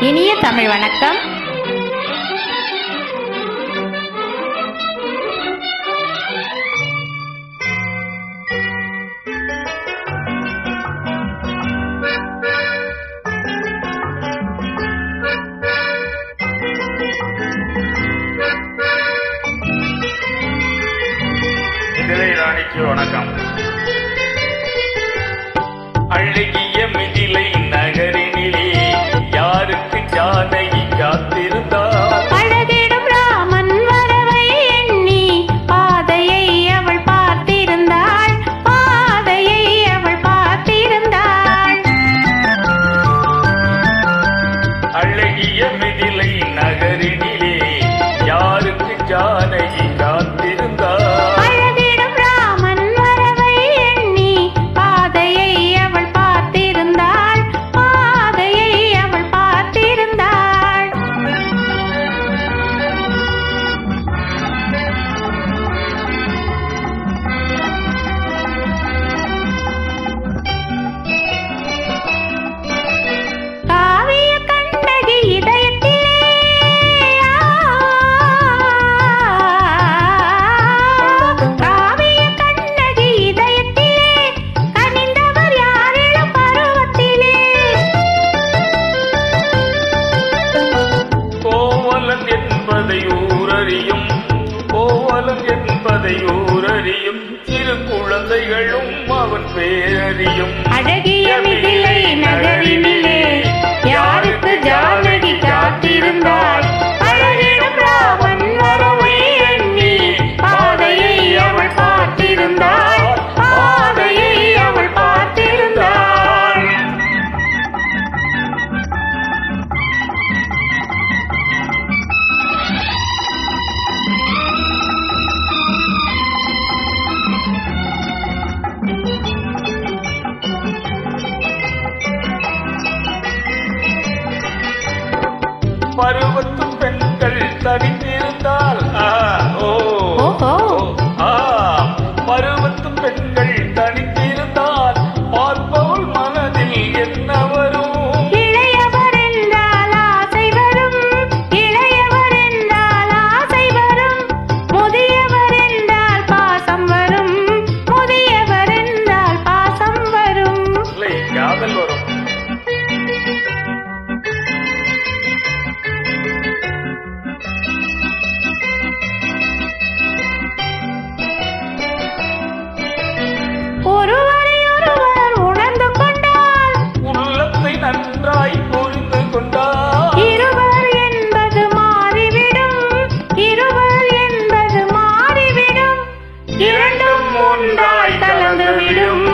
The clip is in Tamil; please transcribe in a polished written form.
இனிய தமிழ் வணக்கம். மிதிலை ராணிக்கு வணக்கம். அழகிய மிதிலை நகரினிலே யாருக்கு ஜானகி காத்திருந்தாள்? அழகிடும் ராமன் வரவை எண்ணி பாதையை அவள் பார்த்திருந்தாள், பாதையை அவள் பார்த்திருந்தாள். அழகிய மிதிலை நகரினிலே யாருக்கு ஜானகி காத்திருந்தாள்? அழகிடும் ராமன் வரவை எண்ணி பாதையை அவள் பார்த்திருந்தாள், பாதையை அவள் பார்த்திருந்தாள். காவிய கண்ணகி இதயத்திலே காவிய கண்ணகி இதயத்திலே கனிந்தவர் யாரிலும் பருவத்திலே. கோவலன் என்பதை ஊரறியும், கோவலன் என்பதை ஊரறியும், சிறு குழந்தைகளும் அவன் பேரறியும். அழகிய மிதிலை நகரினிலே யாருக்கு ஜானகி காத்திருந்தாள்? அழகிடும் ராமன் வரவை எண்ணி பாதையை அவள் பார்த்திருந்தாள், பாதையை அவள் பார்த்திருந்தாள். பருவத்து பெண்கள் தனித்திருந்தால் ஓஹோ. பருவத்து பெண்கள் தனித்திருந்தால் பார்ப்பவள் மனதில் என்ன வரும்? இளையவர் என்றால் ஆசை வரும், இளையவர் என்றால் ஆசை வரும். முதியவர் என்றால் பாசம் வரும், முதியவர் என்றால் பாசம் வரும். இல்லை, காதல் வரும். ஒருவரை ஒருவர் உணர்ந்து கொண்டால், உள்ளத்தை நன்றாய் புரிந்து கொண்டால், இருவர் என்பது மாறிவிடும், இருவர் என்பது மாறிவிடும். இரண்டும் ஒன்றாய் கலந்துவிடும்,